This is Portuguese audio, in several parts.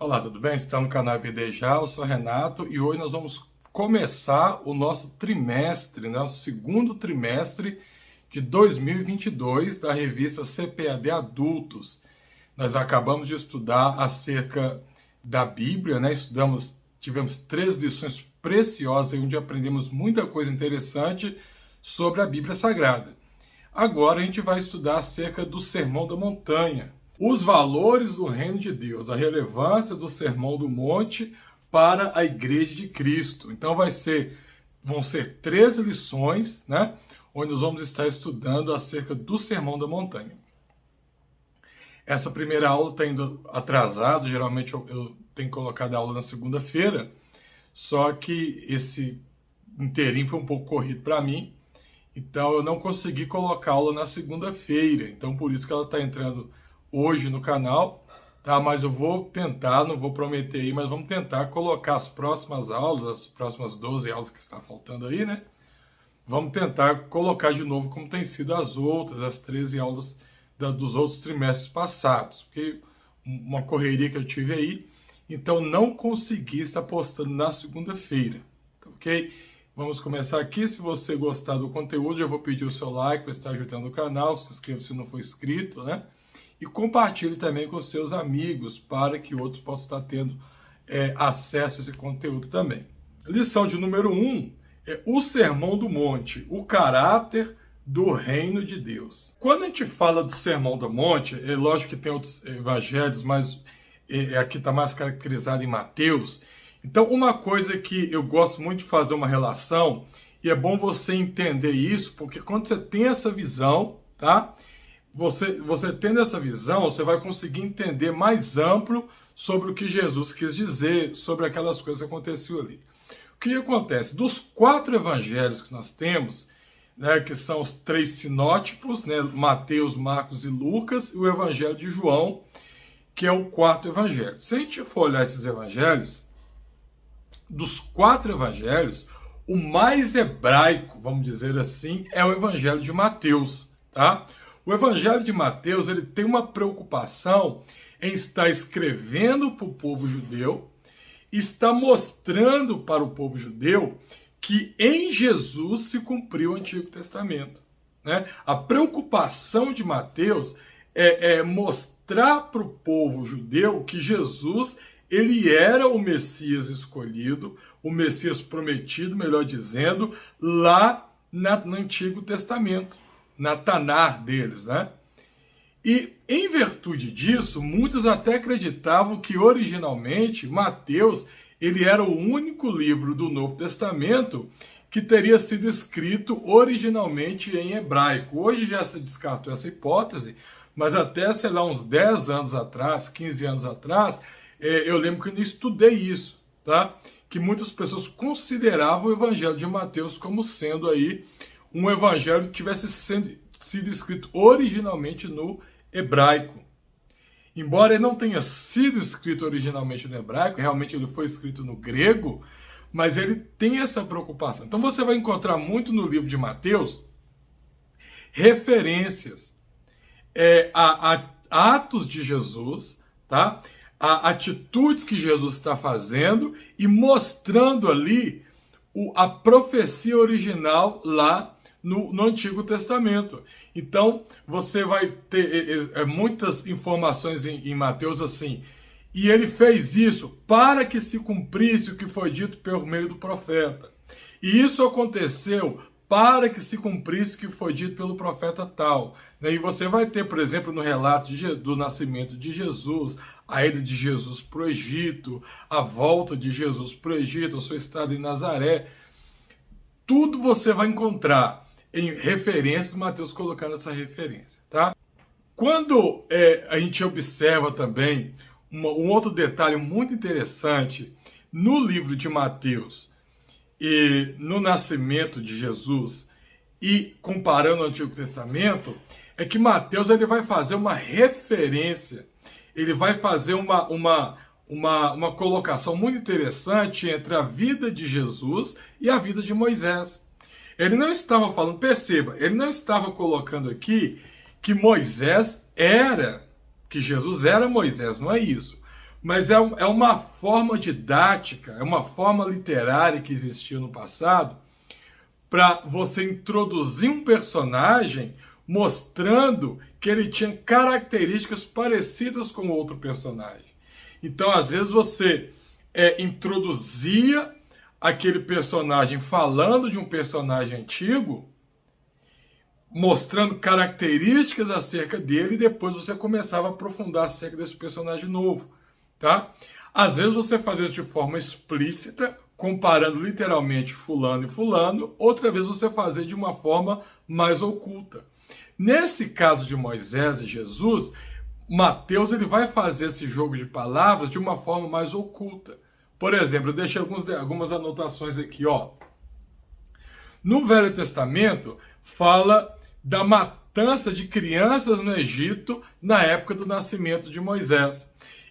Olá, tudo bem? Você está no canal EBD Já, eu sou o Renato e hoje nós vamos começar o nosso trimestre, nosso segundo trimestre de 2022 da revista CPAD Adultos. Nós acabamos de estudar acerca da Bíblia, tivemos 3 lições preciosas onde aprendemos muita coisa interessante sobre a Bíblia Sagrada. Agora a gente vai estudar acerca do Sermão da Montanha. Os valores do reino de Deus, a relevância do Sermão do Monte para a Igreja de Cristo. Então vão ser 13 lições, onde nós vamos estar estudando acerca do Sermão da Montanha. Essa primeira aula está indo atrasada, geralmente eu tenho colocado a aula na segunda-feira, só que esse inteirinho foi um pouco corrido para mim, então eu não consegui colocar a aula na segunda-feira, então por isso que ela está entrando hoje no canal, tá? Mas eu vou tentar, não vou prometer aí, mas vamos tentar colocar as próximas aulas, as próximas 12 aulas que está faltando aí, Vamos tentar colocar de novo como tem sido as outras, as 13 aulas dos outros trimestres passados, porque uma correria que eu tive aí, então não consegui estar postando na segunda-feira, tá, ok? Vamos começar aqui. Se você gostar do conteúdo, eu vou pedir o seu like para estar ajudando o canal, se inscreva se não for inscrito, E compartilhe também com seus amigos para que outros possam estar tendo acesso a esse conteúdo também. Lição de número 1 é o Sermão do Monte, o caráter do reino de Deus. Quando a gente fala do Sermão do Monte, é lógico que tem outros evangelhos, mas aqui está mais caracterizado em Mateus. Então, uma coisa que eu gosto muito de fazer uma relação, e é bom você entender isso, porque quando você tem essa visão, tá? Você tendo essa visão, você vai conseguir entender mais amplo sobre o que Jesus quis dizer, sobre aquelas coisas que aconteciam ali. O que acontece? Dos 4 evangelhos que nós temos, que são os 3 sinótipos, Mateus, Marcos e Lucas, e o evangelho de João, que é o 4º evangelho. Se a gente for olhar esses evangelhos, dos 4 evangelhos, o mais hebraico, vamos dizer assim, é o evangelho de Mateus, tá? O evangelho de Mateus, ele tem uma preocupação em estar escrevendo para o povo judeu, está mostrando para o povo judeu que em Jesus se cumpriu o Antigo Testamento, A preocupação de Mateus é mostrar para o povo judeu que Jesus, ele era o Messias escolhido, o Messias prometido, melhor dizendo, lá no Antigo Testamento, na Tanar deles, E, em virtude disso, muitos até acreditavam que, originalmente, Mateus, ele era o único livro do Novo Testamento que teria sido escrito originalmente em hebraico. Hoje já se descartou essa hipótese, mas até, sei lá, uns 10 anos atrás, 15 anos atrás, eu lembro que eu estudei isso, tá? Que muitas pessoas consideravam o Evangelho de Mateus como sendo aí um evangelho que tivesse sido escrito originalmente no hebraico. Embora ele não tenha sido escrito originalmente no hebraico, realmente ele foi escrito no grego, mas ele tem essa preocupação. Então você vai encontrar muito no livro de Mateus referências a atos de Jesus, tá? A atitudes que Jesus está fazendo e mostrando ali a profecia original lá no Antigo Testamento. Então, você vai ter muitas informações em Mateus assim. E ele fez isso para que se cumprisse o que foi dito por meio do profeta. E isso aconteceu para que se cumprisse o que foi dito pelo profeta tal. E você vai ter, por exemplo, no relato do nascimento de Jesus, a ida de Jesus para o Egito, a volta de Jesus para o Egito, a sua estada em Nazaré. Tudo você vai encontrar em referências, Mateus colocando essa referência, tá? Quando a gente observa também um outro detalhe muito interessante no livro de Mateus e no nascimento de Jesus e comparando o Antigo Testamento, é que Mateus ele vai fazer uma referência, ele vai fazer uma colocação muito interessante entre a vida de Jesus e a vida de Moisés. Ele não estava falando, perceba, ele não estava colocando aqui que Jesus era Moisés, não é isso. Mas é uma forma didática, é uma forma literária que existia no passado para você introduzir um personagem mostrando que ele tinha características parecidas com outro personagem. Então, às vezes, você introduzia aquele personagem falando de um personagem antigo, mostrando características acerca dele, e depois você começava a aprofundar acerca desse personagem novo. Tá? Às vezes você faz isso de forma explícita, comparando literalmente fulano e fulano, outra vez você fazer de uma forma mais oculta. Nesse caso de Moisés e Jesus, Mateus ele vai fazer esse jogo de palavras de uma forma mais oculta. Por exemplo, eu deixei algumas anotações aqui, ó. No Velho Testamento, fala da matança de crianças no Egito na época do nascimento de Moisés.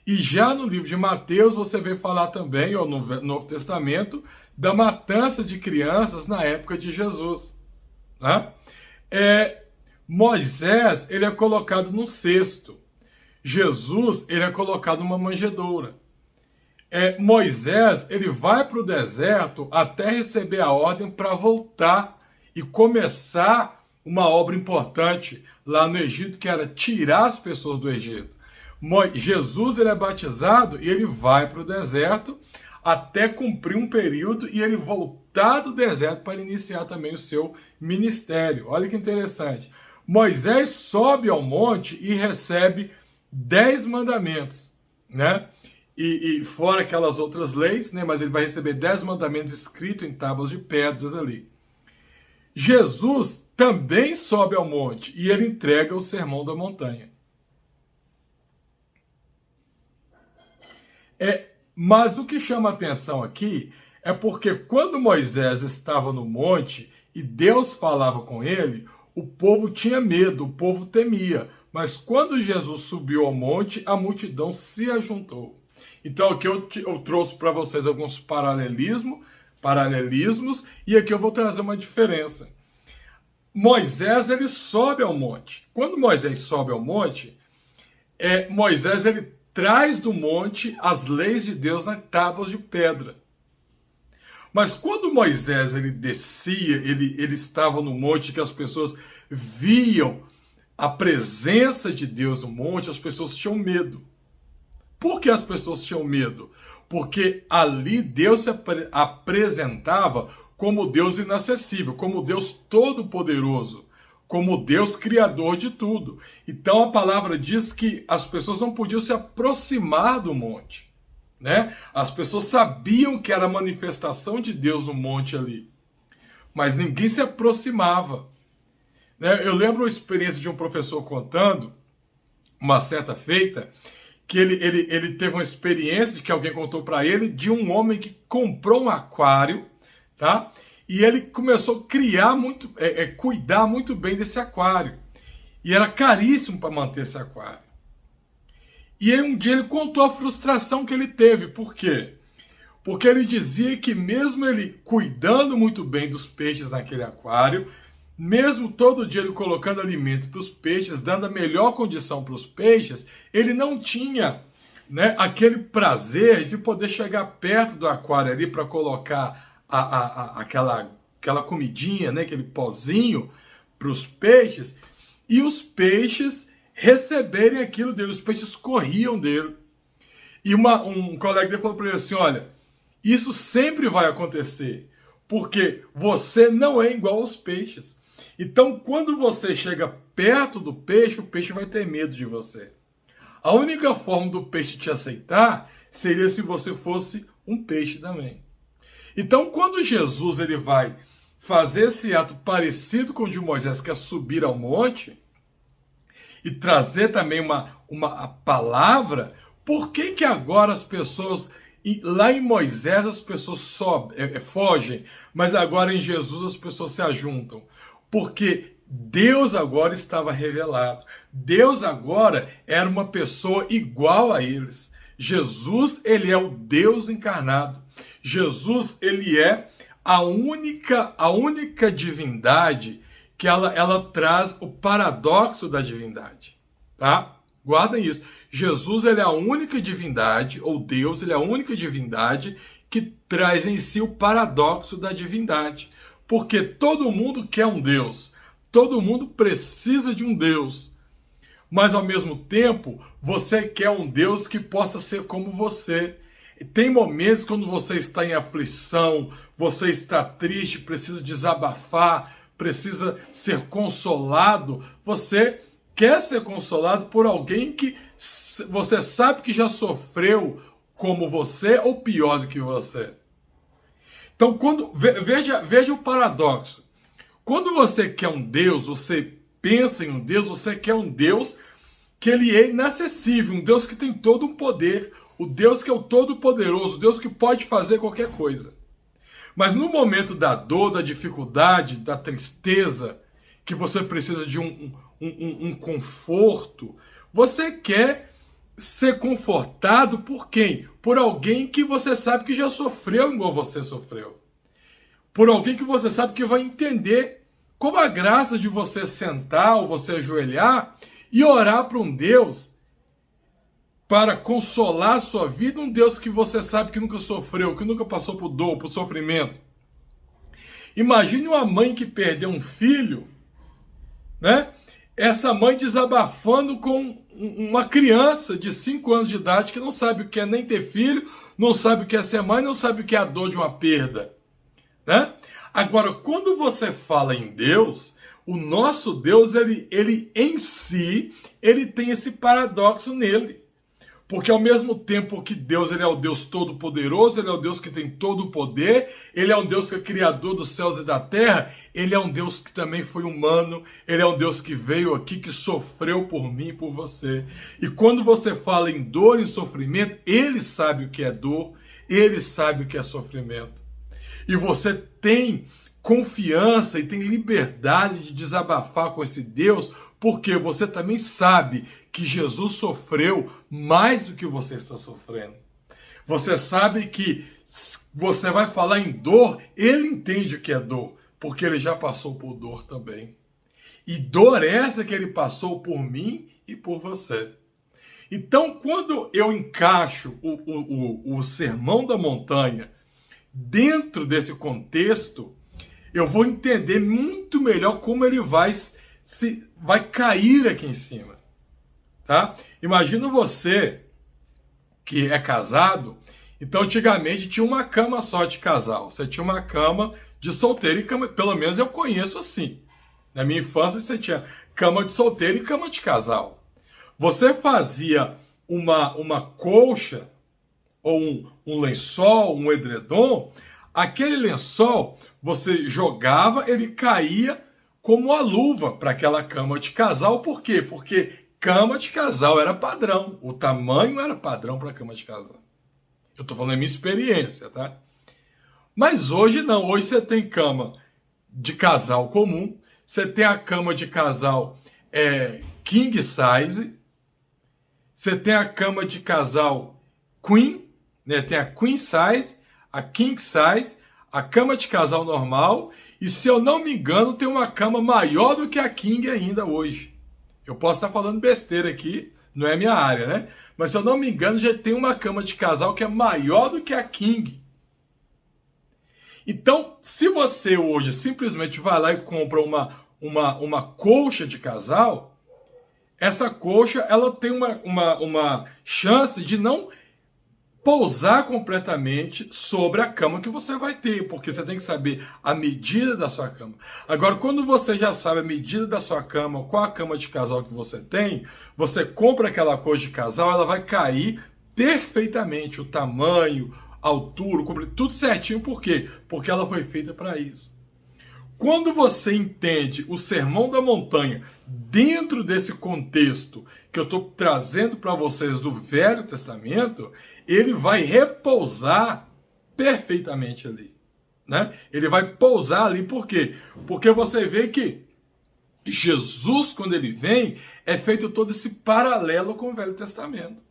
E já no livro de Mateus, você vê falar também, ou no Novo Testamento, da matança de crianças na época de Jesus. Né? Moisés, ele é colocado num cesto. Jesus, ele é colocado numa manjedoura. Moisés, ele vai para o deserto até receber a ordem para voltar e começar uma obra importante lá no Egito, que era tirar as pessoas do Egito. Jesus ele é batizado e ele vai para o deserto até cumprir um período e ele voltar do deserto para iniciar também o seu ministério. Olha que interessante. Moisés sobe ao monte e recebe 10 mandamentos, né? E fora aquelas outras leis, né? Mas ele vai receber 10 mandamentos escritos em tábuas de pedras ali. Jesus também sobe ao monte e ele entrega o Sermão da Montanha. Mas o que chama atenção aqui é porque quando Moisés estava no monte e Deus falava com ele, o povo tinha medo, o povo temia. Mas quando Jesus subiu ao monte, a multidão se ajuntou. Então aqui eu trouxe para vocês alguns paralelismos, e aqui eu vou trazer uma diferença. Moisés ele sobe ao monte. Quando Moisés sobe ao monte, Moisés ele traz do monte as leis de Deus nas tábuas de pedra. Mas quando Moisés ele descia, ele estava no monte que as pessoas viam a presença de Deus no monte, as pessoas tinham medo. Por que as pessoas tinham medo? Porque ali Deus se apresentava como Deus inacessível, como Deus todo-poderoso, como Deus criador de tudo. Então a palavra diz que as pessoas não podiam se aproximar do monte, né? As pessoas sabiam que era a manifestação de Deus no monte ali, mas ninguém se aproximava, né? Eu lembro uma experiência de um professor contando, uma certa feita, que ele teve uma experiência de que alguém contou para ele de um homem que comprou um aquário, tá? E ele começou a criar cuidar muito bem desse aquário. E era caríssimo para manter esse aquário. E aí um dia ele contou a frustração que ele teve. Por quê? Porque ele dizia que mesmo ele cuidando muito bem dos peixes naquele aquário, mesmo todo dia ele colocando alimento para os peixes, dando a melhor condição para os peixes, ele não tinha, né, aquele prazer de poder chegar perto do aquário ali para colocar aquela comidinha, né, aquele pozinho para os peixes, e os peixes receberem aquilo dele, os peixes corriam dele. E um colega dele falou para ele assim, olha, isso sempre vai acontecer, porque você não é igual aos peixes. Então, quando você chega perto do peixe, o peixe vai ter medo de você. A única forma do peixe te aceitar seria se você fosse um peixe também. Então, quando Jesus ele vai fazer esse ato parecido com o de Moisés, que é subir ao monte, e trazer também uma palavra, por que agora as pessoas, lá em Moisés as pessoas fogem, mas agora em Jesus as pessoas se ajuntam? Porque Deus agora estava revelado. Deus agora era uma pessoa igual a eles. Jesus, ele é o Deus encarnado. Jesus, ele é a única divindade que ela traz o paradoxo da divindade, tá? Guardem isso. Jesus, ele é a única divindade, ou Deus, ele é a única divindade que traz em si o paradoxo da divindade. Porque todo mundo quer um Deus. Todo mundo precisa de um Deus. Mas, ao mesmo tempo, você quer um Deus que possa ser como você. Tem momentos quando você está em aflição, você está triste, precisa desabafar, precisa ser consolado. Você quer ser consolado por alguém que você sabe que já sofreu como você ou pior do que você. Então, veja o paradoxo. Quando você quer um Deus, você pensa em um Deus, você quer um Deus que ele é inacessível, um Deus que tem todo o poder, o Deus que é o Todo-Poderoso, o Deus que pode fazer qualquer coisa. Mas no momento da dor, da dificuldade, da tristeza, que você precisa de um conforto, você quer ser confortado por quem? Por alguém que você sabe que já sofreu igual você sofreu. Por alguém que você sabe que vai entender como a graça de você sentar ou você ajoelhar e orar para um Deus para consolar a sua vida, um Deus que você sabe que nunca sofreu, que nunca passou por dor, por sofrimento. Imagine uma mãe que perdeu um filho, né? Essa mãe desabafando com uma criança de 5 anos de idade que não sabe o que é nem ter filho, não sabe o que é ser mãe, não sabe o que é a dor de uma perda, né? Agora, quando você fala em Deus, o nosso Deus, ele em si, ele tem esse paradoxo nele. Porque ao mesmo tempo que Deus, ele é o Deus todo-poderoso, ele é o Deus que tem todo o poder, ele é um Deus que é criador dos céus e da terra, ele é um Deus que também foi humano, ele é um Deus que veio aqui, que sofreu por mim e por você. E quando você fala em dor e sofrimento, ele sabe o que é dor, ele sabe o que é sofrimento. E você tem confiança e tem liberdade de desabafar com esse Deus, porque você também sabe que Jesus sofreu mais do que você está sofrendo. Você sabe que você vai falar em dor, ele entende o que é dor, porque ele já passou por dor também. E dor é essa que ele passou por mim e por você. Então, quando eu encaixo o Sermão da Montanha dentro desse contexto, eu vou entender muito melhor como ele vai cair aqui em cima, tá? Imagina você que é casado. Então antigamente tinha uma cama só de casal, você tinha uma cama de solteiro e cama, pelo menos eu conheço assim. Na minha infância você tinha cama de solteiro e cama de casal. Você fazia uma colcha ou um lençol, um edredom, aquele lençol você jogava, ele caía como a luva para aquela cama de casal. Por quê? Porque cama de casal era padrão. O tamanho era padrão para cama de casal. Eu estou falando da minha experiência, tá? Mas hoje não. Hoje você tem cama de casal comum. Você tem a cama de casal king size. Você tem a cama de casal queen, né? Tem a queen size, a king size, a cama de casal normal, e se eu não me engano, tem uma cama maior do que a king ainda hoje. Eu posso estar falando besteira aqui, não é minha área, né? Mas se eu não me engano, já tem uma cama de casal que é maior do que a king. Então, se você hoje simplesmente vai lá e compra uma colcha de casal, essa colcha ela tem uma chance de não pousar completamente sobre a cama que você vai ter, porque você tem que saber a medida da sua cama. Agora, quando você já sabe a medida da sua cama, qual a cama de casal que você tem, você compra aquela colcha de casal, ela vai cair perfeitamente, o tamanho, a altura, tudo certinho. Por quê? Porque ela foi feita para isso. Quando você entende o Sermão da Montanha dentro desse contexto que eu estou trazendo para vocês do Velho Testamento, ele vai repousar perfeitamente ali, né? Ele vai pousar ali, por quê? Porque você vê que Jesus, quando ele vem, é feito todo esse paralelo com o Velho Testamento.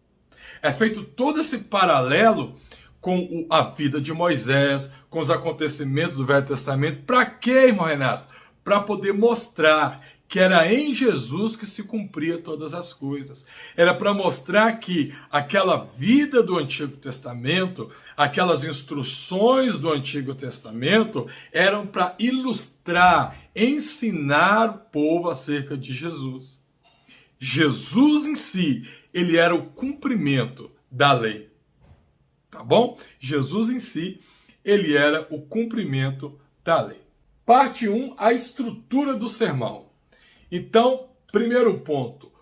É feito todo esse paralelo com a vida de Moisés, com os acontecimentos do Velho Testamento. Para quê, irmão Renato? Para poder mostrar que era em Jesus que se cumpria todas as coisas. Era para mostrar que aquela vida do Antigo Testamento, aquelas instruções do Antigo Testamento, eram para ilustrar, ensinar o povo acerca de Jesus. Jesus em si, ele era o cumprimento da lei. Tá bom? Jesus em si, ele era o cumprimento da lei. Parte 1, a estrutura do sermão. Então, primeiro ponto,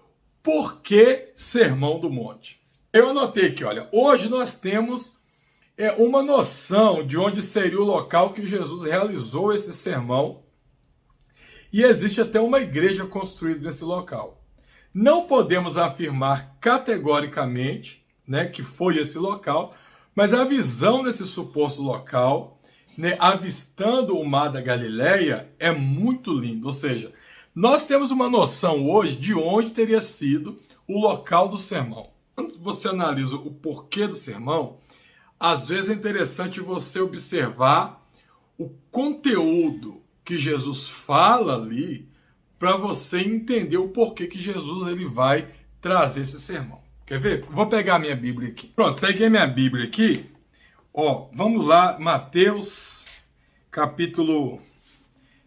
por que Sermão do Monte? Eu anotei aqui, olha, hoje nós temos uma noção de onde seria o local que Jesus realizou esse sermão, e existe até uma igreja construída nesse local. Não podemos afirmar categoricamente, né, que foi esse local, mas a visão desse suposto local, né, avistando o mar da Galileia, é muito lindo. Ou seja, nós temos uma noção hoje de onde teria sido o local do sermão. Quando você analisa o porquê do sermão, às vezes é interessante você observar o conteúdo que Jesus fala ali, para você entender o porquê que Jesus ele vai trazer esse sermão. Quer ver? Vou pegar a minha Bíblia aqui. Pronto, peguei minha Bíblia aqui. Ó, vamos lá, Mateus, capítulo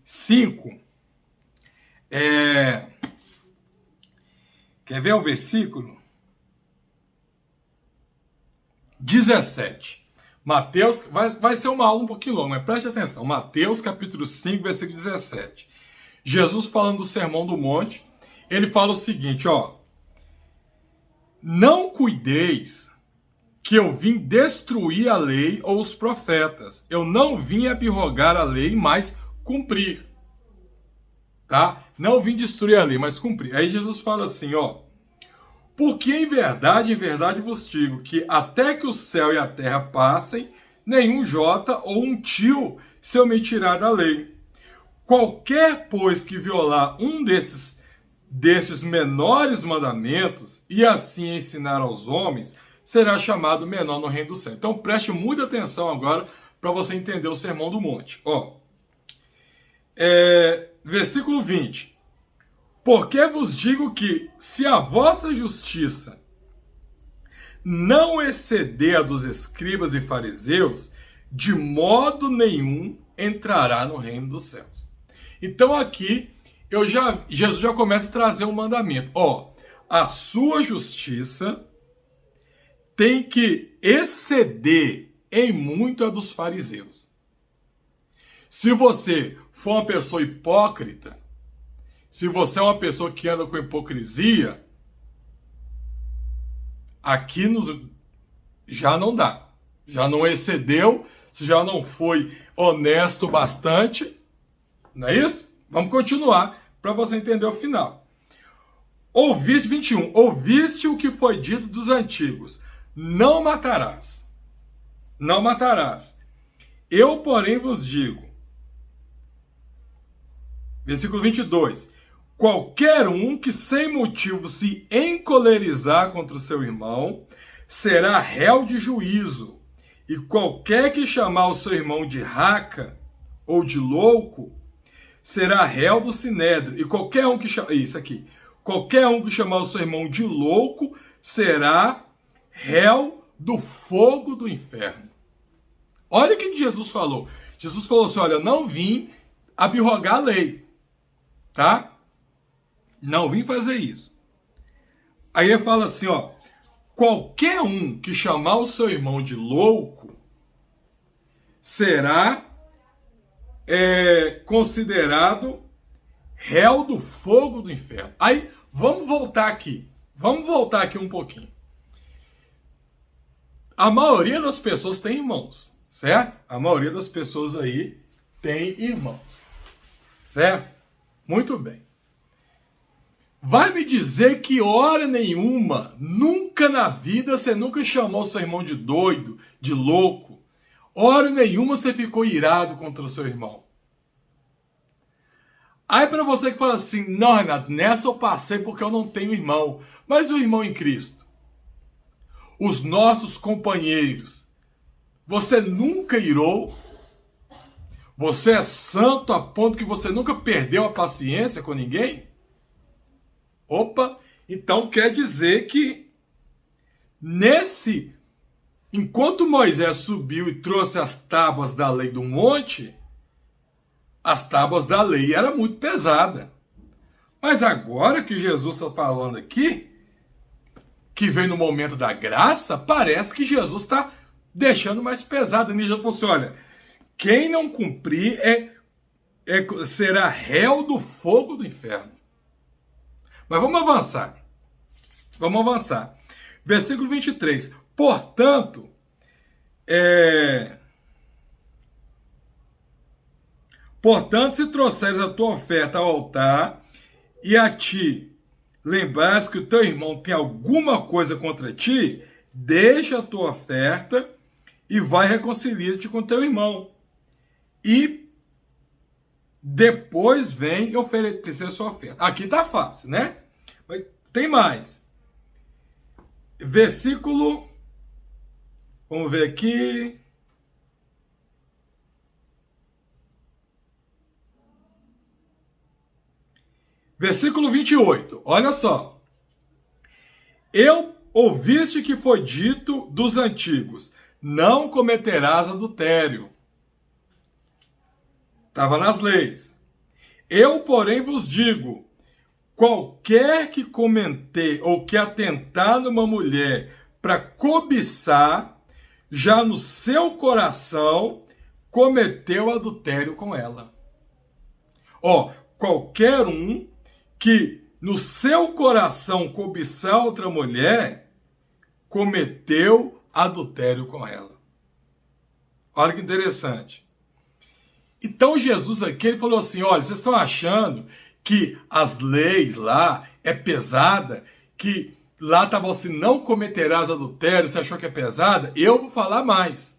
5. Quer ver o versículo? 17. Mateus, vai ser uma aula um pouquinho longa, mas preste atenção. Mateus, capítulo 5, versículo 17. Jesus falando do Sermão do Monte, ele fala o seguinte, ó. Não cuideis que eu vim destruir a lei ou os profetas. Eu não vim abrogar a lei, mas cumprir. Tá? Não vim destruir a lei, mas cumprir. Aí Jesus fala assim, ó. Porque em verdade vos digo que até que o céu e a terra passem, nenhum jota ou um tio se omitirá da lei. Qualquer, pois, que violar um desses menores mandamentos e assim ensinar aos homens, será chamado menor no reino do céu. Então preste muita atenção agora para você entender o Sermão do Monte. Ó, versículo 20. Porque vos digo que, se a vossa justiça não exceder a dos escribas e fariseus, de modo nenhum entrará no reino dos céus. Então aqui, Jesus já começa a trazer um mandamento. Ó, a sua justiça tem que exceder em muito a dos fariseus. Se você for uma pessoa hipócrita, se você é uma pessoa que anda com hipocrisia, aqui já não dá. Já não excedeu, se já não foi honesto bastante, não é isso? Vamos continuar para você entender o final. Ouviste, 21, ouviste o que foi dito dos antigos, não matarás. Não matarás. Eu, porém, vos digo, versículo 22, qualquer um que sem motivo se encolerizar contra o seu irmão, será réu de juízo, e qualquer que chamar o seu irmão de raca ou de louco, será réu do sinédrio, e qualquer um que chamar o seu irmão de louco, será réu do fogo do inferno. Olha o que Jesus falou. Jesus falou assim, olha, não vim abrogar a lei, tá? Não vim fazer isso. Aí ele fala assim, ó, qualquer um que chamar o seu irmão de louco será considerado réu do fogo do inferno. Aí, vamos voltar aqui um pouquinho. A maioria das pessoas tem irmãos, certo? A maioria das pessoas aí tem irmãos, certo? Muito bem. Vai me dizer que hora nenhuma, nunca na vida, você nunca chamou seu irmão de doido, de louco. Hora nenhuma você ficou irado contra o seu irmão. Aí para você que fala assim, não, Renato, nessa eu passei porque eu não tenho irmão. Mas o irmão em Cristo, os nossos companheiros, você nunca irou? Você é santo a ponto que você nunca perdeu a paciência com ninguém? Opa, então quer dizer que enquanto Moisés subiu e trouxe as tábuas da lei do monte, as tábuas da lei eram muito pesadas. Mas agora que Jesus está falando aqui, que vem no momento da graça, parece que Jesus está deixando mais pesado. Jesus falou assim, olha, quem não cumprir será réu do fogo do inferno. Mas vamos avançar. Vamos avançar. Versículo 23. Portanto, se trouxeres a tua oferta ao altar e a ti lembrares que o teu irmão tem alguma coisa contra ti, deixa a tua oferta e vai reconciliar-te com teu irmão. E depois vem oferecer a sua oferta. Aqui tá fácil, né? Mas tem mais. Versículo... Vamos ver aqui... Versículo 28, olha só. Eu ouviste que foi dito dos antigos, não cometerás adultério. Estava nas leis. Eu, porém, vos digo, qualquer que cometer ou que atentar numa mulher para cobiçar, já no seu coração cometeu adultério com ela. Ó, qualquer um que no seu coração cobiçar outra mulher, cometeu adultério com ela. Olha que interessante. Então Jesus aqui ele falou assim, olha, vocês estão achando que as leis lá é pesada, que lá estava assim, não cometerás adultério, você achou que é pesada? Eu vou falar mais.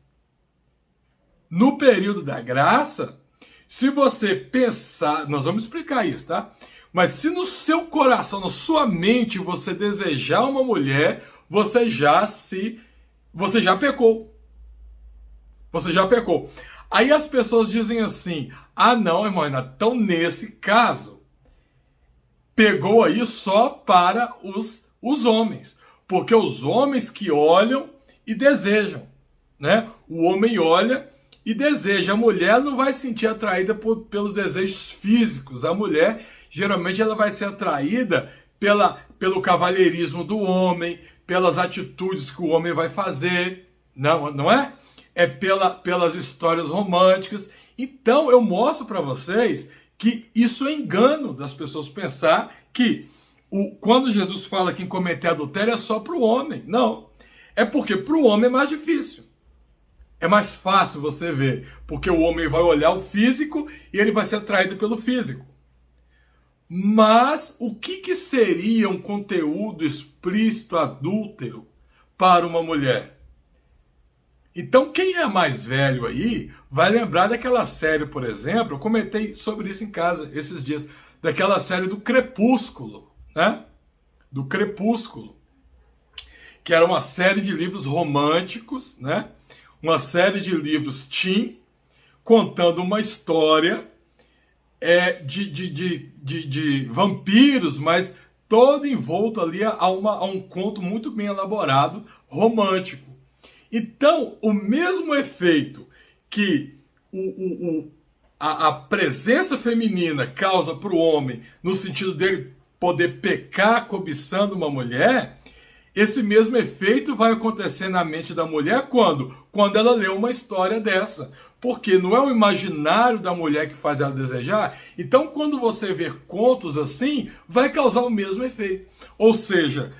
No período da graça, se você pensar, nós vamos explicar isso, tá? Mas se no seu coração, na sua mente, você desejar uma mulher, você já pecou. Você já pecou. Aí as pessoas dizem assim, ah não, irmão Renato, então nesse caso, pegou aí só para os homens. Porque os homens que olham e desejam, né? O homem olha e deseja. A mulher não vai sentir atraída pelos desejos físicos. A mulher, geralmente, ela vai ser atraída pelo cavalheirismo do homem, pelas atitudes que o homem vai fazer, não é? É pelas histórias românticas. Então, eu mostro para vocês que isso é engano das pessoas pensar que quando Jesus fala que em cometer adultério é só para o homem. Não. É porque para o homem é mais difícil. É mais fácil você ver, porque o homem vai olhar o físico e ele vai ser atraído pelo físico. Mas o que seria um conteúdo explícito adúltero para uma mulher? Então quem é mais velho aí vai lembrar daquela série, por exemplo, eu comentei sobre isso em casa esses dias, daquela série do Crepúsculo, né? Do Crepúsculo, que era uma série de livros românticos, né? Uma série de livros teen, contando uma história de vampiros, mas todo envolto ali a um conto muito bem elaborado, romântico. Então, o mesmo efeito que a presença feminina causa para o homem, no sentido dele poder pecar cobiçando uma mulher, esse mesmo efeito vai acontecer na mente da mulher quando ela lê uma história dessa. Porque não é o imaginário da mulher que faz ela desejar. Então, quando você vê contos assim, vai causar o mesmo efeito. Ou seja,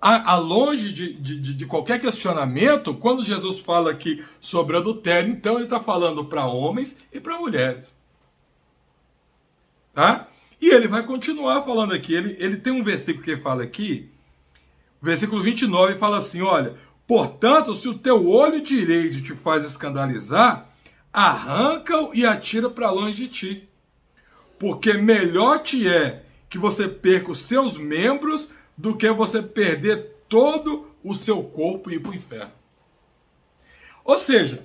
a longe de qualquer questionamento, quando Jesus fala aqui sobre adultério, então ele está falando para homens e para mulheres. Tá? E ele vai continuar falando aqui. Ele tem um versículo que ele fala aqui, versículo 29, fala assim, olha, portanto, se o teu olho direito te faz escandalizar, arranca-o e atira para longe de ti. Porque melhor te é que você perca os seus membros do que você perder todo o seu corpo e ir para o inferno. Ou seja,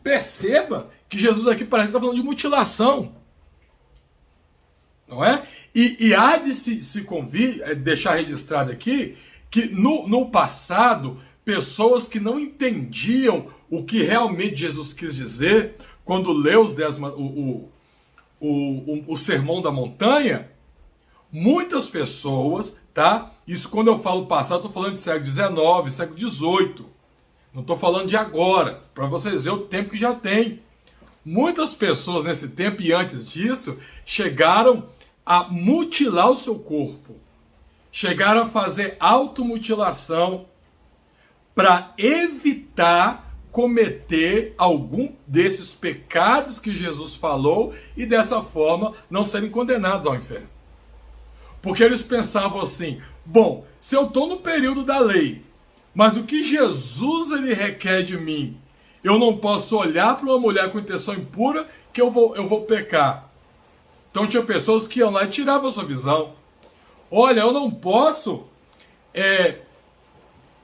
perceba que Jesus aqui parece que está falando de mutilação. não é? E há de deixar registrado aqui que no passado, pessoas que não entendiam o que realmente Jesus quis dizer, quando leu o Sermão da Montanha, muitas pessoas, tá? Isso quando eu falo passado, estou falando de século XIX, século XVIII. Não estou falando de agora, para vocês verem o tempo que já tem. Muitas pessoas nesse tempo e antes disso chegaram a mutilar o seu corpo. Chegaram a fazer automutilação para evitar cometer algum desses pecados que Jesus falou e dessa forma não serem condenados ao inferno. Porque eles pensavam assim, bom, se eu estou no período da lei, mas o que Jesus ele requer de mim, eu não posso olhar para uma mulher com intenção impura que eu vou pecar. Então tinha pessoas que iam lá e tiravam a sua visão. Olha, eu não posso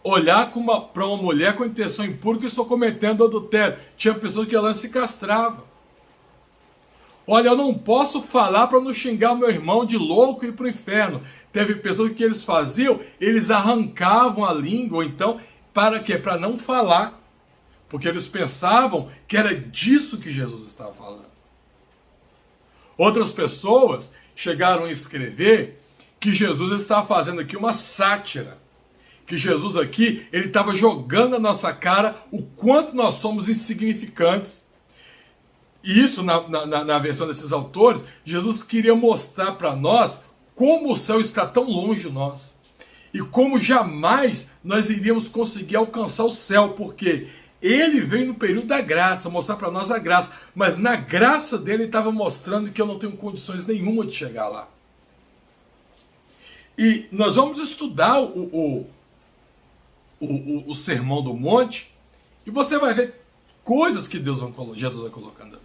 olhar para uma mulher com intenção impura que estou cometendo adultério. Tinha pessoas que iam lá e se castravam. Olha, eu não posso falar para não xingar o meu irmão de louco e ir para o inferno. Teve pessoas que eles faziam, eles arrancavam a língua, ou então, para quê? Para não falar. Porque eles pensavam que era disso que Jesus estava falando. Outras pessoas chegaram a escrever que Jesus estava fazendo aqui uma sátira. Que Jesus aqui, ele estava jogando na nossa cara o quanto nós somos insignificantes. E isso, na versão desses autores, Jesus queria mostrar para nós como o céu está tão longe de nós. E como jamais nós iríamos conseguir alcançar o céu, porque ele veio no período da graça, mostrar para nós a graça. Mas na graça dele, ele estava mostrando que eu não tenho condições nenhuma de chegar lá. E nós vamos estudar o Sermão do Monte, e você vai ver coisas que Jesus vai colocando ali.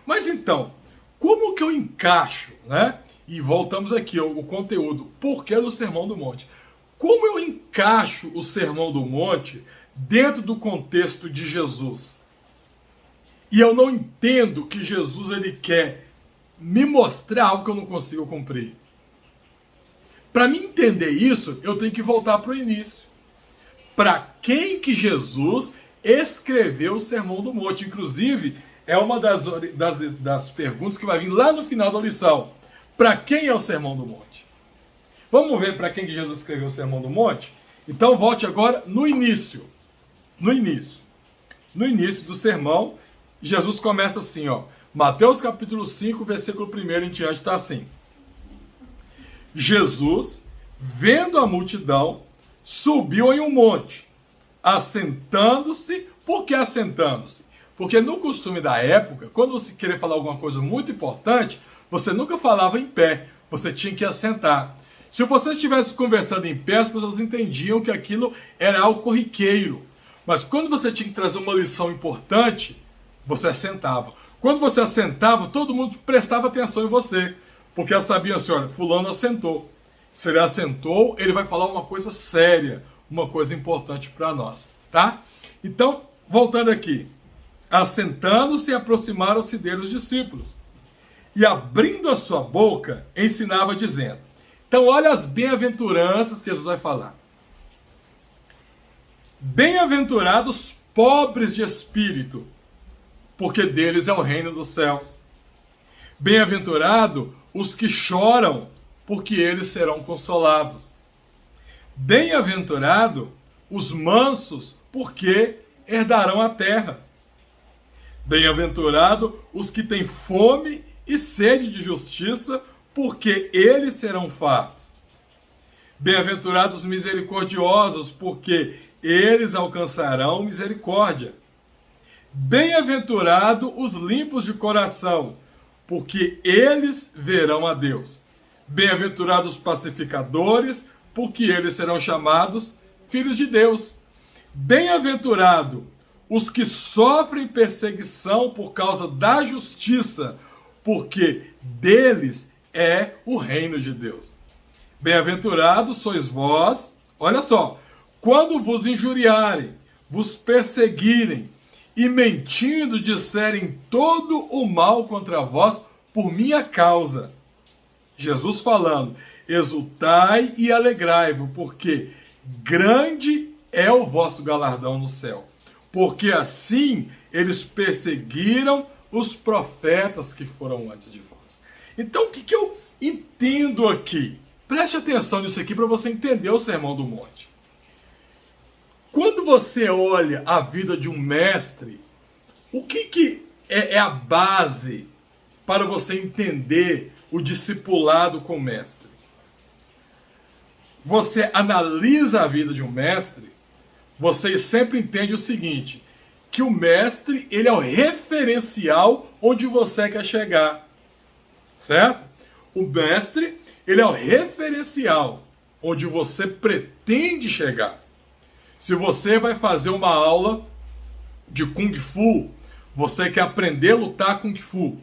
Mas então, como que eu encaixo, né? E voltamos aqui ao conteúdo, por que do Sermão do Monte? Como eu encaixo o Sermão do Monte dentro do contexto de Jesus? E eu não entendo que Jesus ele quer me mostrar algo que eu não consigo cumprir. Para mim entender isso, eu tenho que voltar para o início. Para quem que Jesus escreveu o Sermão do Monte? Inclusive, é uma das perguntas que vai vir lá no final da lição. Para quem é o Sermão do Monte? Vamos ver para quem que Jesus escreveu o Sermão do Monte? Então volte agora no início. No início do sermão, Jesus começa assim, ó. Mateus capítulo 5, versículo 1 em diante, está assim. Jesus, vendo a multidão, subiu em um monte, assentando-se. Por que assentando-se? Porque no costume da época, quando você queria falar alguma coisa muito importante, você nunca falava em pé, você tinha que assentar. Se você estivesse conversando em pé, as pessoas entendiam que aquilo era algo corriqueiro. Mas quando você tinha que trazer uma lição importante, você assentava. Quando você assentava, todo mundo prestava atenção em você, porque ela sabia assim, olha, fulano assentou. Se ele assentou, ele vai falar uma coisa séria, uma coisa importante para nós, tá? Então, voltando aqui. Assentando-se, aproximaram-se dele os discípulos. E abrindo a sua boca, ensinava dizendo. Então, olha as bem-aventuranças que Jesus vai falar. Bem-aventurados pobres de espírito, porque deles é o reino dos céus. Bem-aventurado os que choram, porque eles serão consolados. Bem-aventurado os mansos, porque herdarão a terra. Bem-aventurado os que têm fome e sede de justiça, porque eles serão fartos. Bem-aventurados os misericordiosos, porque eles alcançarão misericórdia. Bem-aventurado os limpos de coração, porque eles verão a Deus. Bem-aventurados os pacificadores, porque eles serão chamados filhos de Deus. Bem-aventurado os que sofrem perseguição por causa da justiça, porque deles é o reino de Deus. Bem-aventurados sois vós, olha só, quando vos injuriarem, vos perseguirem e mentindo disserem todo o mal contra vós por minha causa. Jesus falando, exultai e alegrai-vos, porque grande é o vosso galardão no céu. Porque assim eles perseguiram os profetas que foram antes de vós. Então o que eu entendo aqui? Preste atenção nisso aqui para você entender o Sermão do Monte. Quando você olha a vida de um mestre, o que é a base para você entender o discipulado com o mestre? Você analisa a vida de um mestre, você sempre entende o seguinte, que o mestre, ele é o referencial onde você quer chegar, certo? O mestre, ele é o referencial onde você pretende chegar. Se você vai fazer uma aula de Kung Fu, você quer aprender a lutar Kung Fu,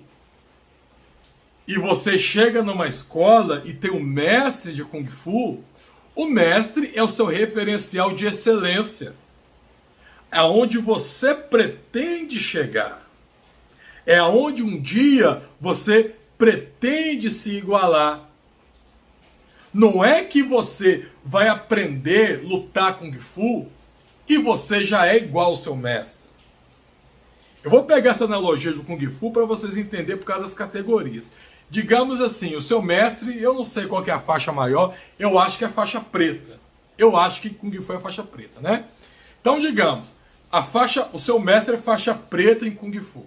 e você chega numa escola e tem um mestre de Kung Fu, o mestre é o seu referencial de excelência. É onde você pretende chegar. É onde um dia você pretende se igualar. Não é que você vai aprender a lutar Kung Fu e você já é igual ao seu mestre. Eu vou pegar essa analogia do Kung Fu para vocês entenderem por causa das categorias. Digamos assim, o seu mestre, eu não sei qual que é a faixa maior, eu acho que é a faixa preta. Eu acho que Kung Fu é a faixa preta, né? Então, digamos, o seu mestre é faixa preta em Kung Fu.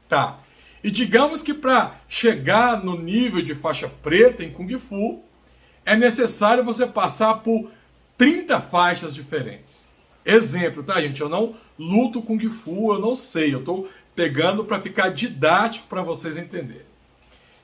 Tá. E digamos que para chegar no nível de faixa preta em Kung Fu, é necessário você passar por 30 faixas diferentes. Exemplo, tá, gente? Eu não luto Kung Fu, eu não sei. Eu estou pegando para ficar didático para vocês entenderem.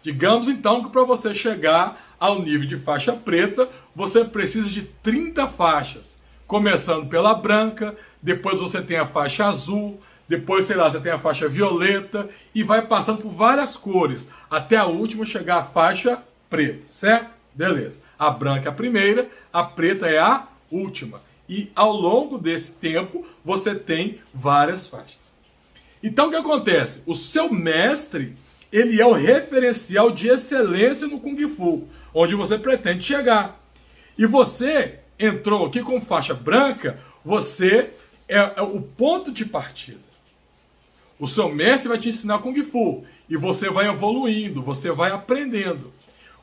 Digamos então que para você chegar ao nível de faixa preta, você precisa de 30 faixas. Começando pela branca, depois você tem a faixa azul, depois, sei lá, você tem a faixa violeta e vai passando por várias cores, até a última chegar à faixa preta, certo? Beleza. A branca é a primeira, a preta é a última. E ao longo desse tempo, você tem várias faixas. Então o que acontece? O seu mestre, ele é o referencial de excelência no Kung Fu, onde você pretende chegar. E você entrou aqui com faixa branca, você é o ponto de partida. O seu mestre vai te ensinar Kung Fu, e você vai evoluindo, você vai aprendendo.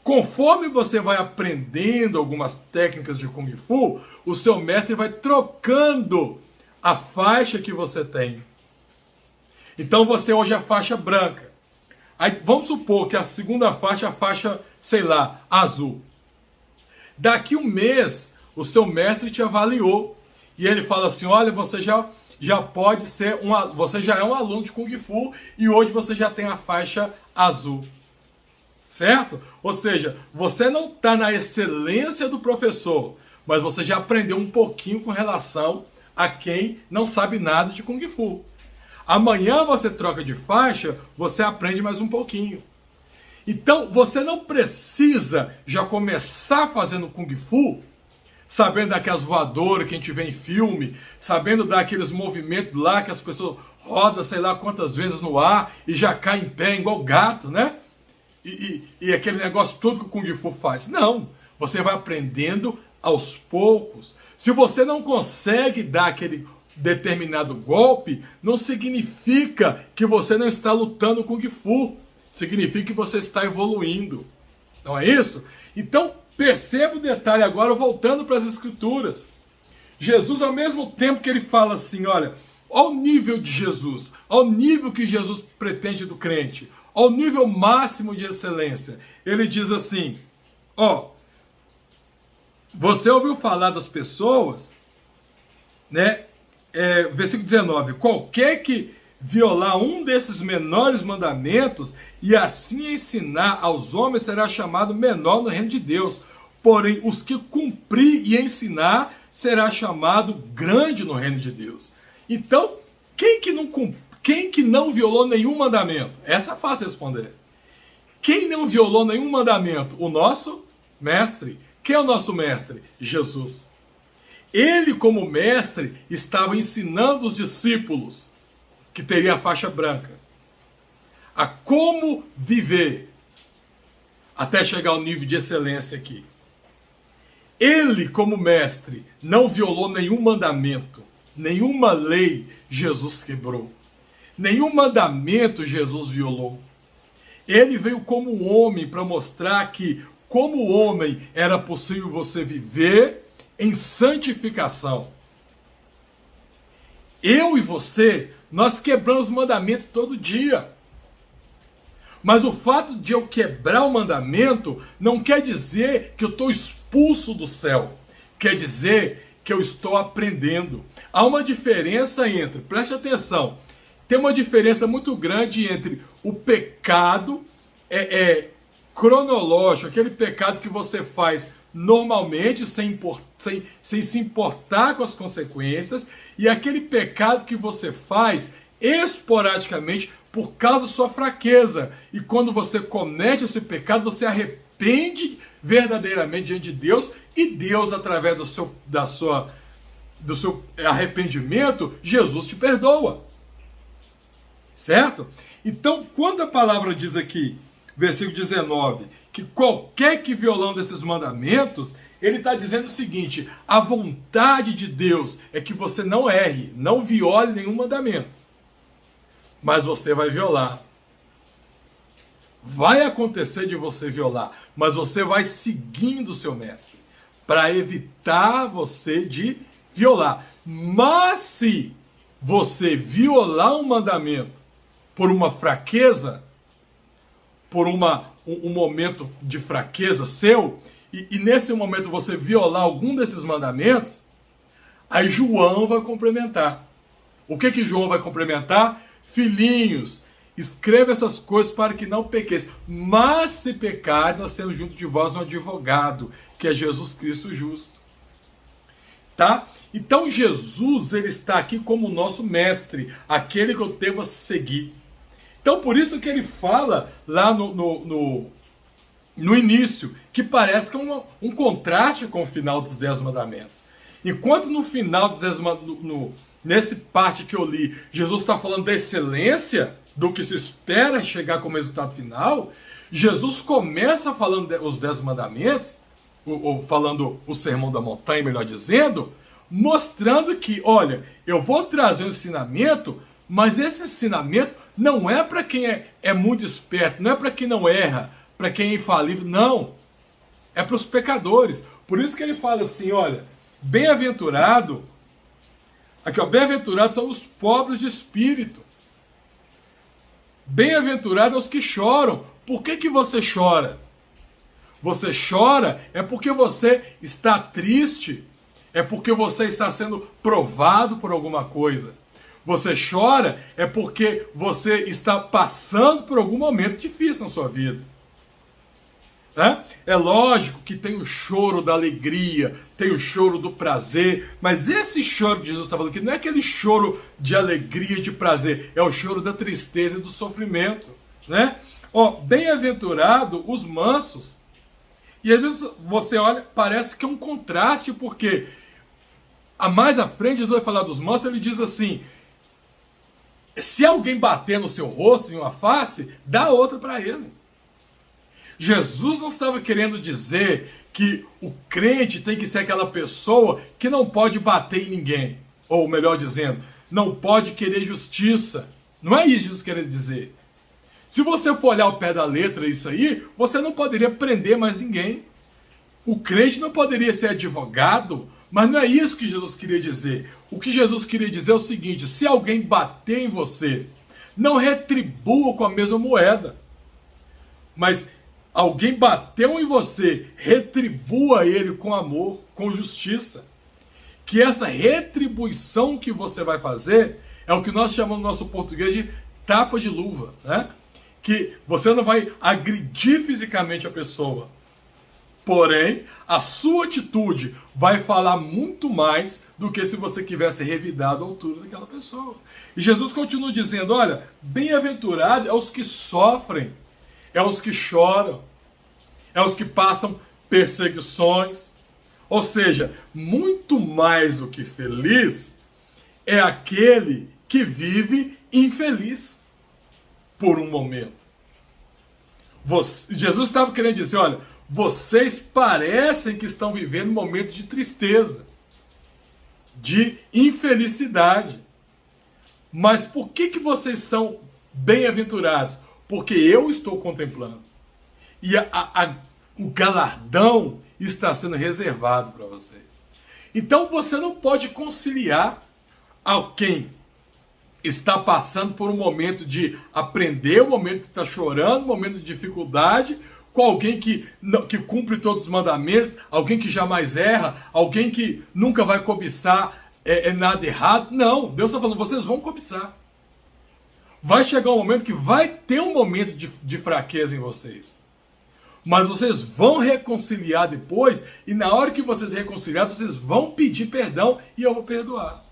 Conforme você vai aprendendo algumas técnicas de Kung Fu, o seu mestre vai trocando a faixa que você tem. Então você hoje é faixa branca. Aí vamos supor que a segunda faixa é a faixa, sei lá, azul. Daqui um mês, o seu mestre te avaliou. E ele fala assim, olha, você já pode ser você já é um aluno de Kung Fu e hoje você já tem a faixa azul. Certo? Ou seja, você não está na excelência do professor, mas você já aprendeu um pouquinho com relação a quem não sabe nada de Kung Fu. Amanhã você troca de faixa, você aprende mais um pouquinho. Então, você não precisa já começar fazendo Kung Fu, sabendo daquelas voadoras que a gente vê em filme, sabendo daqueles movimentos lá que as pessoas rodam sei lá quantas vezes no ar e já caem em pé igual gato, né? E aquele negócio todo que o Kung Fu faz. Não, você vai aprendendo aos poucos. Se você não consegue dar aquele determinado golpe, não significa que você não está lutando Kung Fu. Significa que você está evoluindo. Não é isso? Então, perceba o detalhe agora, voltando para as Escrituras. Jesus, ao mesmo tempo que ele fala assim, olha, ao nível de Jesus, ao nível que Jesus pretende do crente, ao nível máximo de excelência, ele diz assim, ó, você ouviu falar das pessoas, né? Versículo 19, qualquer que violar um desses menores mandamentos e assim ensinar aos homens será chamado menor no reino de Deus. Porém, os que cumprir e ensinar será chamado grande no reino de Deus. Então, quem que não violou nenhum mandamento? Essa é fácil responder. Quem não violou nenhum mandamento? O nosso mestre. Quem é o nosso mestre? Jesus. Ele, como mestre, estava ensinando os discípulos, que teria a faixa branca, a como viver, até chegar ao nível de excelência aqui. Ele, como mestre, não violou nenhum mandamento, nenhuma lei Jesus quebrou, nenhum mandamento Jesus violou. Ele veio como homem para mostrar que, como homem, era possível você viver em santificação. Eu e você, nós quebramos mandamento todo dia. Mas o fato de eu quebrar o mandamento não quer dizer que eu estou expulso do céu. Quer dizer que eu estou aprendendo. Há uma diferença entre, preste atenção, tem uma diferença muito grande entre o pecado cronológico, aquele pecado que você faz normalmente, sem se importar com as consequências, e aquele pecado que você faz esporadicamente por causa da sua fraqueza. E quando você comete esse pecado, você arrepende verdadeiramente diante de Deus, e Deus, através do seu arrependimento, Jesus te perdoa. Certo? Então, quando a palavra diz aqui, versículo 19, que qualquer que violando esses mandamentos, ele está dizendo o seguinte: a vontade de Deus é que você não erre, não viole nenhum mandamento. Mas você vai violar. Vai acontecer de você violar, mas você vai seguindo o seu mestre para evitar você de violar. Mas se você violar um mandamento por uma fraqueza, por um momento de fraqueza seu, e nesse momento você violar algum desses mandamentos, aí João vai complementar. O que João vai complementar? Filhinhos, escreva essas coisas para que não pequeis. Mas se pecar, nós temos junto de vós um advogado, que é Jesus Cristo justo. Tá? Então Jesus, ele está aqui como nosso mestre, aquele que eu devo seguir. Então por isso que ele fala lá no início, que parece que é um contraste com o final dos 10 mandamentos. Enquanto no final dos 10 mandamentos, nesse parte que eu li, Jesus está falando da excelência, do que se espera chegar como resultado final, Jesus começa falando os 10 mandamentos, ou falando o sermão da montanha, melhor dizendo, mostrando que, olha, eu vou trazer um ensinamento, mas esse ensinamento não é para quem é muito esperto, não é para quem não erra, para quem é infalível, não. É para os pecadores. Por isso que ele fala assim, olha, bem-aventurado, aqui ó, bem-aventurados são os pobres de espírito. Bem-aventurados os que choram. Por que você chora? Você chora é porque você está triste, é porque você está sendo provado por alguma coisa. Você chora é porque você está passando por algum momento difícil na sua vida. É lógico que tem o choro da alegria, tem o choro do prazer, mas esse choro que Jesus está falando aqui não é aquele choro de alegria e de prazer, é o choro da tristeza e do sofrimento, né? Ó, bem-aventurado os mansos. E às vezes você olha, parece que é um contraste, porque mais à frente Jesus vai falar dos mansos, ele diz assim: se alguém bater no seu rosto, em uma face, dá outra para ele. Jesus não estava querendo dizer que o crente tem que ser aquela pessoa que não pode bater em ninguém. Ou melhor dizendo, não pode querer justiça. Não é isso que Jesus quer dizer. Se você for olhar o pé da letra isso aí, você não poderia prender mais ninguém. O crente não poderia ser advogado, mas não é isso que Jesus queria dizer. O que Jesus queria dizer é o seguinte: se alguém bater em você, não retribua com a mesma moeda. Mas alguém bateu em você, retribua ele com amor, com justiça. Que essa retribuição que você vai fazer é o que nós chamamos no nosso português de tapa de luva, né? Que você não vai agredir fisicamente a pessoa, porém a sua atitude vai falar muito mais do que se você tivesse revidado a altura daquela pessoa. E Jesus continua dizendo: olha, bem-aventurado é os que sofrem, é os que choram, é os que passam perseguições. Ou seja, muito mais do que feliz é aquele que vive infeliz por um momento. Jesus estava querendo dizer, olha, vocês parecem que estão vivendo um momento de tristeza, de infelicidade. Mas por que vocês são bem-aventurados? Porque eu estou contemplando. E o galardão está sendo reservado para vocês. Então você não pode conciliar alguém está passando por um momento de aprender, um momento que está chorando, um momento de dificuldade, com alguém que cumpre todos os mandamentos, alguém que jamais erra, alguém que nunca vai cobiçar nada errado. Não, Deus está falando, vocês vão cobiçar. Vai chegar um momento que vai ter um momento de fraqueza em vocês. Mas vocês vão reconciliar depois, e na hora que vocês reconciliar, vocês vão pedir perdão e eu vou perdoar.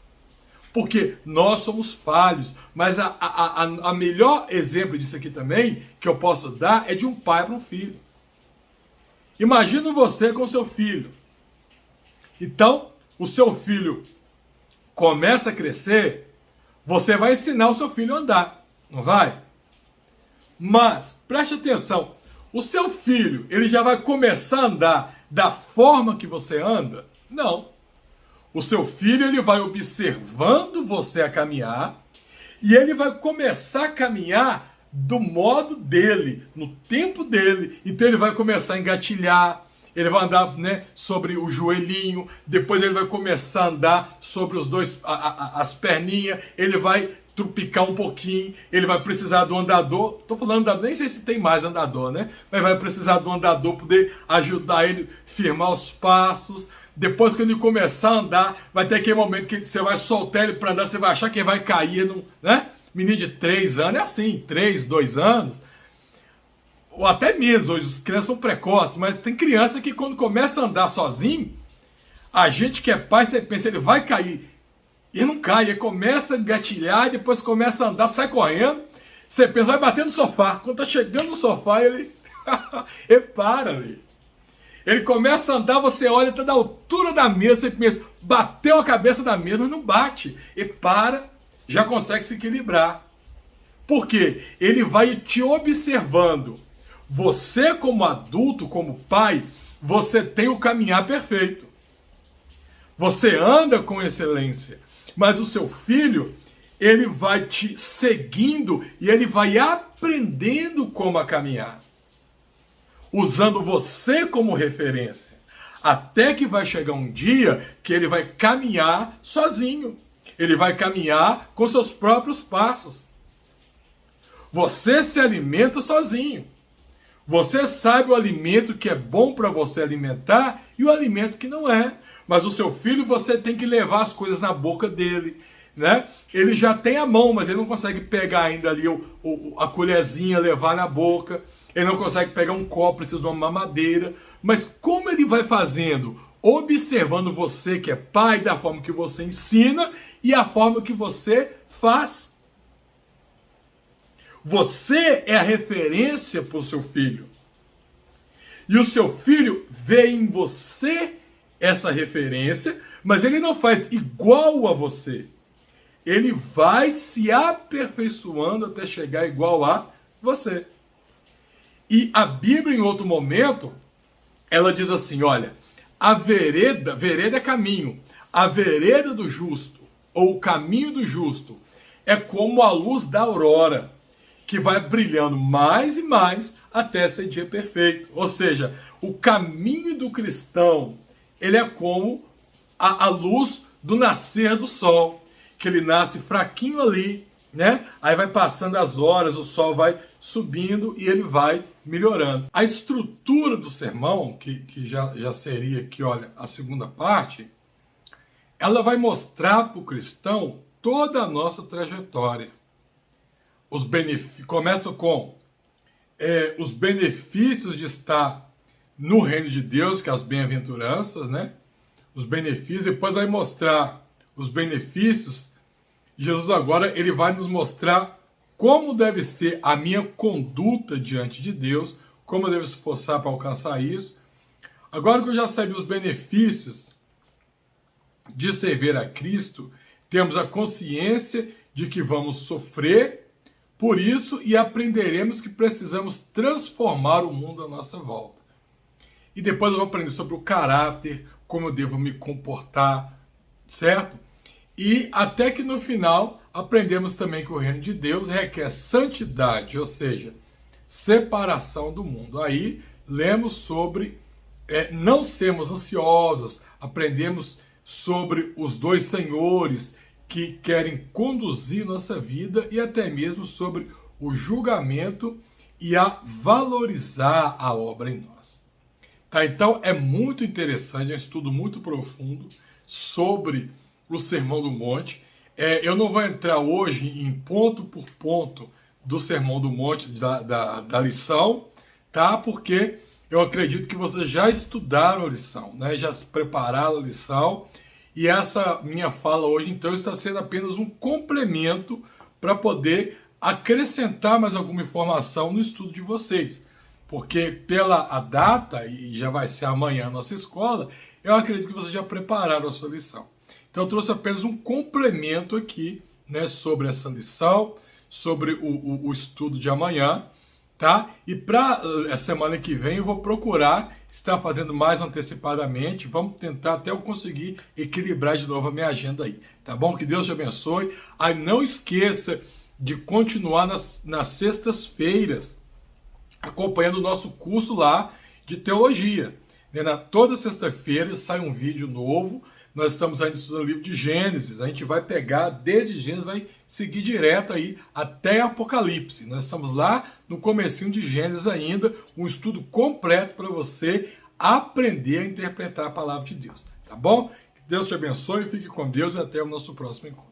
Porque nós somos falhos, mas a melhor exemplo disso aqui também, que eu posso dar, é de um pai para um filho. Imagina você com seu filho. Então, o seu filho começa a crescer, você vai ensinar o seu filho a andar, não vai? Mas, preste atenção, o seu filho, ele já vai começar a andar da forma que você anda? Não. O seu filho, ele vai observando você a caminhar e ele vai começar a caminhar do modo dele, no tempo dele. Então ele vai começar a engatilhar, ele vai andar, né, sobre o joelhinho, depois ele vai começar a andar sobre as perninhas, ele vai trupicar um pouquinho, ele vai precisar do andador, tô falando andador, nem sei se tem mais andador, né? Mas vai precisar do andador poder ajudar ele a firmar os passos. Depois que ele começar a andar, vai ter aquele momento que você vai soltar ele para andar, você vai achar que ele vai cair, né? Menino de 3 anos, é assim, 3, 2 anos, ou até menos, hoje as crianças são precoces, mas tem criança que quando começa a andar sozinho, a gente que é pai, você pensa, ele vai cair, e não cai, ele começa a engatilhar, e depois começa a andar, sai correndo, você pensa, vai bater no sofá, quando tá chegando no sofá, ele para ali. Ele começa a andar, você olha, está da altura da mesa, você pensa, bateu a cabeça da mesa, mas não bate. E para, já consegue se equilibrar. Por quê? Ele vai te observando. Você como adulto, como pai, você tem o caminhar perfeito. Você anda com excelência. Mas o seu filho, ele vai te seguindo e ele vai aprendendo como a caminhar, usando você como referência, até que vai chegar um dia que ele vai caminhar sozinho, ele vai caminhar com seus próprios passos. Você se alimenta sozinho, você sabe o alimento que é bom para você alimentar e o alimento que não é, mas o seu filho você tem que levar as coisas na boca dele, né? Ele já tem a mão, mas ele não consegue pegar ainda ali a colherzinha, levar na boca. Ele não consegue pegar um copo, precisa de uma mamadeira. Mas como ele vai fazendo? Observando você que é pai, da forma que você ensina e a forma que você faz. Você é a referência para o seu filho. E o seu filho vê em você essa referência, mas ele não faz igual a você. Ele vai se aperfeiçoando até chegar igual a você. E a Bíblia, em outro momento, ela diz assim, olha, a vereda é caminho, a vereda do justo, ou o caminho do justo, é como a luz da aurora, que vai brilhando mais e mais até ser dia perfeito. Ou seja, o caminho do cristão, ele é como a luz do nascer do sol, que ele nasce fraquinho ali, né? Aí vai passando as horas, o sol vai subindo e ele vai melhorando. A estrutura do sermão, que já seria aqui, olha, a segunda parte, ela vai mostrar para o cristão toda a nossa trajetória. Começa com os benefícios de estar no reino de Deus, que é as bem-aventuranças, né? Os benefícios, depois vai mostrar os benefícios. Jesus agora ele vai nos mostrar como deve ser a minha conduta diante de Deus, como eu devo se esforçar para alcançar isso. Agora que eu já sabia os benefícios de servir a Cristo, temos a consciência de que vamos sofrer por isso e aprenderemos que precisamos transformar o mundo à nossa volta. E depois eu vou aprender sobre o caráter, como eu devo me comportar, certo? E até que no final aprendemos também que o reino de Deus requer santidade, ou seja, separação do mundo. Aí lemos sobre não sermos ansiosos, aprendemos sobre os dois senhores que querem conduzir nossa vida e até mesmo sobre o julgamento e a valorizar a obra em nós. Tá? Então é muito interessante, é um estudo muito profundo sobre o Sermão do Monte. Eu não vou entrar hoje em ponto por ponto do Sermão do Monte, da lição, tá? Porque eu acredito que vocês já estudaram a lição, né? Já se prepararam a lição. E essa minha fala hoje, então, está sendo apenas um complemento para poder acrescentar mais alguma informação no estudo de vocês. Porque pela a data, e já vai ser amanhã a nossa escola, eu acredito que vocês já prepararam a sua lição. Então eu trouxe apenas um complemento aqui, né, sobre essa lição, sobre o estudo de amanhã, tá? E para a semana que vem eu vou procurar estar fazendo mais antecipadamente. Vamos tentar até eu conseguir equilibrar de novo a minha agenda aí, tá bom? Que Deus te abençoe. Aí não esqueça de continuar nas sextas-feiras acompanhando o nosso curso lá de teologia. Toda sexta-feira sai um vídeo novo. Nós estamos ainda estudando o livro de Gênesis. A gente vai pegar desde Gênesis, vai seguir direto aí até Apocalipse. Nós estamos lá no comecinho de Gênesis ainda, um estudo completo para você aprender a interpretar a palavra de Deus. Tá bom? Que Deus te abençoe, fique com Deus e até o nosso próximo encontro.